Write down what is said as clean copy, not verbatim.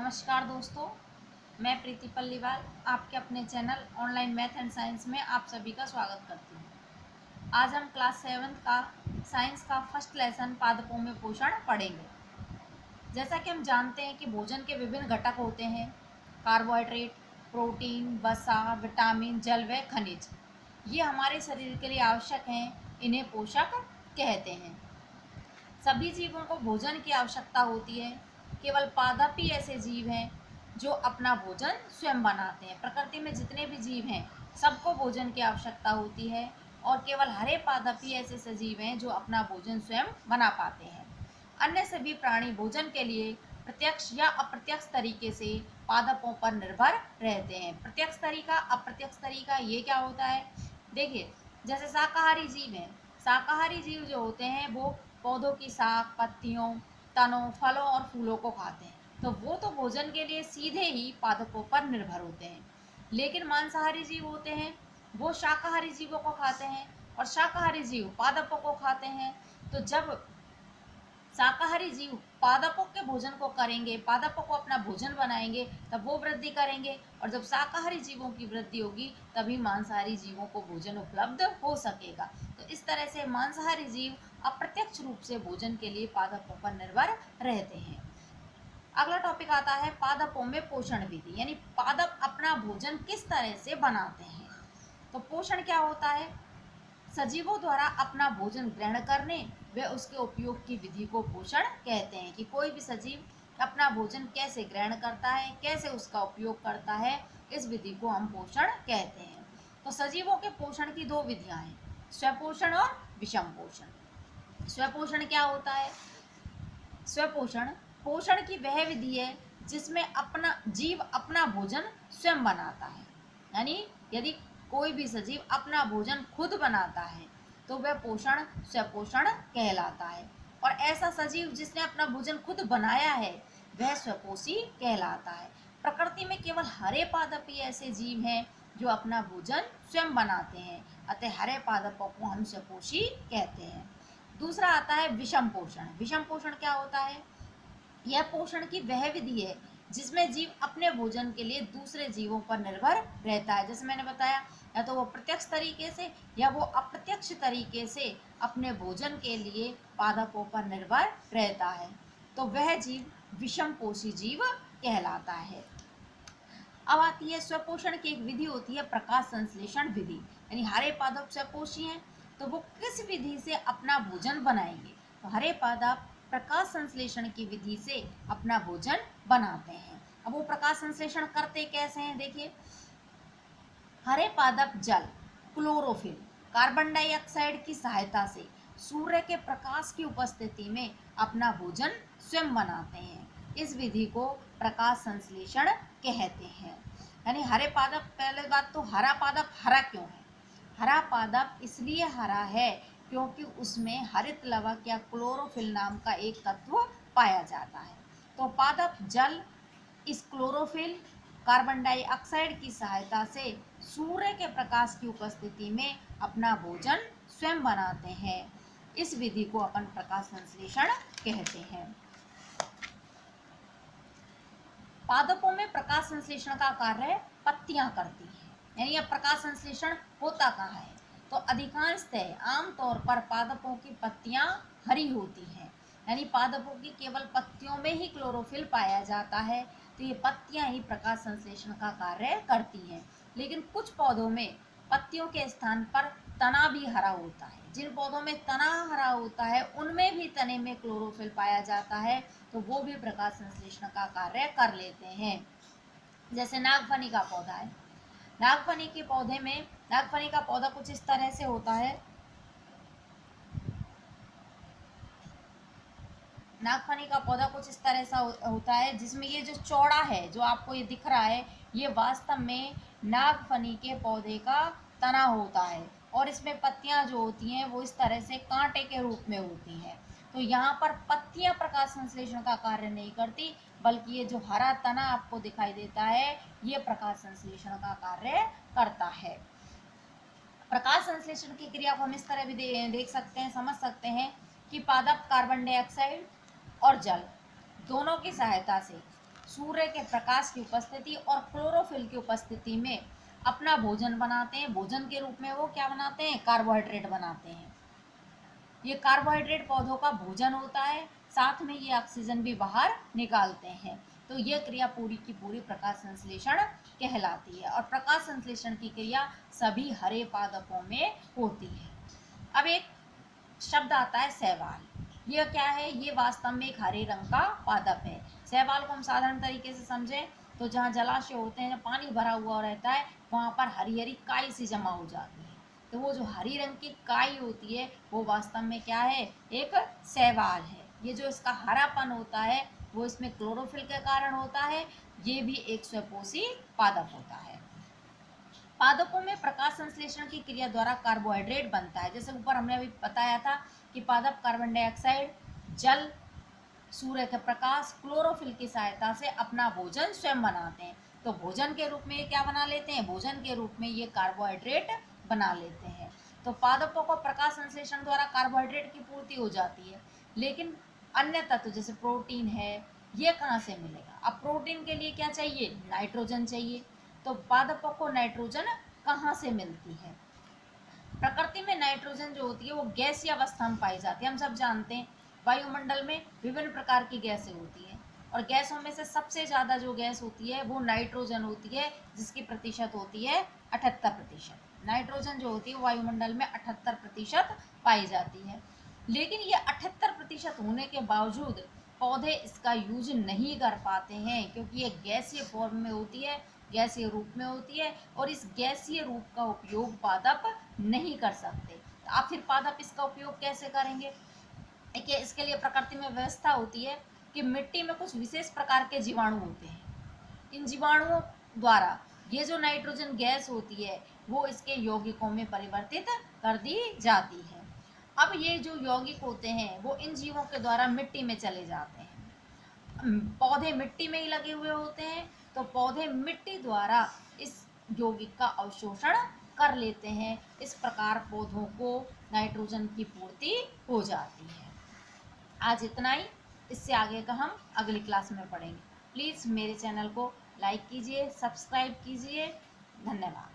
नमस्कार दोस्तों, मैं प्रीति पल्लीवाल आपके अपने channel online math and science में आप सभी का स्वागत करती हूँ। आज हम क्लास 7 का साइंस का फर्स्ट लेसन पादपों में पोषण पढ़ेंगे। जैसा कि हम जानते हैं कि भोजन के विभिन्न घटक होते हैं, कार्बोहाइड्रेट, प्रोटीन, वसा, विटामिन, जल व खनिज। ये हमारे शरीर के लिए आवश्यक हैं, इन्हें पोषक कहते हैं। सभी जीवों को भोजन की आवश्यकता होती है। केवल पादप ही ऐसे जीव हैं जो अपना भोजन स्वयं बनाते हैं। प्रकृति में जितने भी जीव हैं सबको भोजन की आवश्यकता होती है और केवल हरे पादप ही ऐसे सजीव हैं जो अपना भोजन स्वयं बना पाते हैं। अन्य सभी प्राणी भोजन के लिए प्रत्यक्ष या अप्रत्यक्ष तरीके से पादपों पर निर्भर रहते हैं। प्रत्यक्ष तरीका, अप्रत्यक्ष तरीका ये क्या होता है? देखिए, जैसे शाकाहारी जीव हैं, शाकाहारी जीव जो होते हैं वो पौधों की शाख, पत्तियों, तनों, फलों और फूलों को खाते हैं, तो वो तो भोजन के लिए सीधे ही पादपों पर निर्भर होते हैं। लेकिन मांसाहारी जीव होते हैं वो शाकाहारी जीवों को खाते हैं और शाकाहारी जीव पादपों को खाते हैं। तो जब शाकाहारी जीव पादपों के भोजन को करेंगे, पादपों को अपना भोजन बनाएंगे, तब वो वृद्धि करेंगे और जब शाकाहारी जीवों की वृद्धि होगी तभी मांसाहारी जीवों को भोजन उपलब्ध हो सकेगा। तो इस तरह से मांसाहारी जीव अप्रत्यक्ष रूप से भोजन के लिए पादपों पर निर्भर रहते हैं। अगला टॉपिक आता है पादपों में पोषण विधि, यानी पादप अपना भोजन किस तरह से बनाते हैं। तो पोषण क्या होता है? सजीवों द्वारा अपना भोजन ग्रहण करने व उसके उपयोग की विधि को पोषण कहते हैं। कि कोई भी सजीव अपना भोजन कैसे ग्रहण करता है, कैसे उसका उपयोग करता है, इस विधि को हम पोषण कहते हैं। तो सजीवों के पोषण की दो विधियां हैं, स्वपोषण और विषम पोषण। स्वपोषण क्या होता है? स्वपोषण पोषण की वह विधि है जिसमें अपना जीव अपना भोजन स्वयं बनाता है। यानी यदि कोई भी सजीव अपना भोजन खुद बनाता है तो वह पोषण स्वपोषण कहलाता है। और ऐसा सजीव जिसने अपना भोजन खुद बनाया है वह स्वपोषी कहलाता है। प्रकृति में केवल हरे पादप ही ऐसे जीव हैं जो अपना भोजन स्वयं बनाते हैं, अतः हरे पादपों को हम स्वपोषी कहते हैं। दूसरा आता है विषम पोषण। विषम पोषण क्या होता है? यह पोषण की वह विधि है जिसमें जीव अपने भोजन के लिए दूसरे जीवों पर निर्भर रहता है। जैसे मैंने बताया, या तो वो प्रत्यक्ष तरीके से या वो अप्रत्यक्ष तरीके से अपने भोजन के लिए पादपों पर निर्भर रहता है, तो वह जीव विषम पोषी जीव कहलाता है। अब आती है स्वपोषण की एक विधि होती है प्रकाश संश्लेषण विधि। यानी हरे पादप स्वपोषी हैं तो वो किस विधि से अपना भोजन बनाएंगे? तो हरे पादप प्रकाश संश्लेषण की विधि से अपना भोजन बनाते हैं। अब वो प्रकाश संश्लेषण करते कैसे हैं? देखिए, हरे पादप जल, क्लोरोफिल, कार्बन डाइऑक्साइड की सहायता से सूर्य के प्रकाश की उपस्थिति में अपना भोजन स्वयं बनाते हैं। इस विधि को प्रकाश संश्लेषण कहते हैं। यानी हरे पादप, पहले बात तो हरा पादप हरा क्यों है? हरा पादप इसलिए हरा है क्योंकि उसमें हरित लवक या क्लोरोफिल नाम का एक तत्व पाया जाता है। तो पादप जल इस क्लोरोफिल, कार्बन डाइऑक्साइड की सहायता से सूर्य के प्रकाश की उपस्थिति में अपना भोजन स्वयं बनाते हैं। इस विधि को अपन प्रकाश संश्लेषण कहते हैं। पादपों में प्रकाश संश्लेषण का कार्य पत्तियां करती हैं। यानी यह प्रकाश संश्लेषण होता कहाँ है? तो अधिकांशतः आमतौर पर पादपों की पत्तियां हरी होती हैं। यानी पादपों की केवल पत्तियों में ही क्लोरोफिल पाया जाता है, तो ये पत्तियां ही प्रकाश संश्लेषण का कार्य करती हैं। लेकिन कुछ पौधों में पत्तियों के स्थान पर तना भी हरा होता है। जिन पौधों में तना हरा होता है उनमें भी तने में क्लोरोफिल पाया जाता है, तो वो भी प्रकाश संश्लेषण का कार्य कर लेते हैं। जैसे नागफनी का पौधा है, नागफनी के पौधे में, नागफनी का पौधा कुछ इस तरह से होता है। नागफनी का पौधा कुछ इस तरह सा होता है जिसमें ये जो चौड़ा है, जो आपको ये दिख रहा है, ये वास्तव में नागफनी के पौधे का तना होता है और इसमें पत्तियां जो होती हैं वो इस तरह से कांटे के रूप में होती हैं। तो यहाँ पर पत्तियां प्रकाश संश्लेषण का कार्य नहीं करती, बल्कि ये जो हरा तना आपको दिखाई देता है ये प्रकाश संश्लेषण का कार्य करता है। प्रकाश संश्लेषण की क्रिया को हम इस तरह भी देख सकते हैं, समझ सकते हैं कि पादप कार्बन डाइऑक्साइड और जल दोनों की सहायता से सूर्य के प्रकाश की उपस्थिति और क्लोरोफिल की उपस्थिति में अपना भोजन बनाते हैं। भोजन के रूप में वो क्या बनाते हैं? कार्बोहाइड्रेट बनाते हैं। ये कार्बोहाइड्रेट पौधों का भोजन होता है, साथ में ये ऑक्सीजन भी बाहर निकालते हैं। तो ये क्रिया पूरी की पूरी प्रकाश संश्लेषण कहलाती है। और प्रकाश संश्लेषण की क्रिया सभी हरे पादपों में होती है। अब एक शब्द आता है शैवाल। ये क्या है? ये वास्तव में एक हरे रंग का पादप है। शैवाल को हम साधारण तरीके से समझें तो जहाँ जलाशय होते हैं, जहाँ पानी भरा हुआ रहता है, वहाँ पर हरी हरी काई सी जमा हो जाती है। तो वो जो हरी रंग की काई होती है वो वास्तव में क्या है? एक शैवाल है। ये जो इसका हरापन होता है वो इसमें क्लोरोफिल के कारण होता है। ये भी एक स्वपोषी पादप होता है। पादपों में प्रकाश संश्लेषण की क्रिया द्वारा कार्बोहाइड्रेट बनता है। जैसे ऊपर हमने अभी बताया था कि पादप कार्बन डाइऑक्साइड, जल, सूर्य का प्रकाश, क्लोरोफिल की सहायता से अपना भोजन स्वयं बनाते हैं। तो भोजन के रूप में ये क्या बना लेते हैं? भोजन के रूप में ये कार्बोहाइड्रेट बना लेते हैं। तो पादपों को प्रकाश संश्लेषण द्वारा कार्बोहाइड्रेट की पूर्ति हो जाती है, लेकिन अन्य तत्व जैसे प्रोटीन है ये कहाँ से मिलेगा? अब प्रोटीन के लिए क्या चाहिए? नाइट्रोजन चाहिए। तो पादपों को नाइट्रोजन कहाँ से मिलती है? प्रकृति में नाइट्रोजन जो होती है वो गैसीय अवस्था में पाई जाती है। हम सब जानते हैं वायुमंडल में विभिन्न प्रकार की गैसें होती हैं, और गैसों में से सबसे ज़्यादा जो गैस होती है वो नाइट्रोजन होती है, जिसकी प्रतिशत होती है 78%। नाइट्रोजन जो होती है वायुमंडल में 78% पाई जाती है। लेकिन ये 78% होने के बावजूद पौधे इसका यूज नहीं कर पाते हैं, क्योंकि ये गैसीय फॉर्म में होती है, गैसीय रूप में होती है, और इस गैसीय रूप का उपयोग पादप नहीं कर सकते। आप फिर पादप इसका उपयोग कैसे करेंगे? देखिए, इसके लिए प्रकृति में व्यवस्था होती है कि मिट्टी में कुछ विशेष प्रकार के जीवाणु होते हैं। इन जीवाणुओं द्वारा ये जो नाइट्रोजन गैस होती है वो इसके यौगिकों में परिवर्तित कर दी जाती है। अब ये जो यौगिक होते हैं वो इन जीवों के द्वारा मिट्टी में चले जाते हैं। पौधे मिट्टी में ही लगे हुए होते हैं, तो पौधे मिट्टी द्वारा इस यौगिक का अवशोषण कर लेते हैं। इस प्रकार पौधों को नाइट्रोजन की पूर्ति हो जाती है। आज इतना ही। इससे आगे का हम अगली क्लास में पढ़ेंगे। प्लीज़ मेरे चैनल को लाइक कीजिए, सब्सक्राइब कीजिए। धन्यवाद।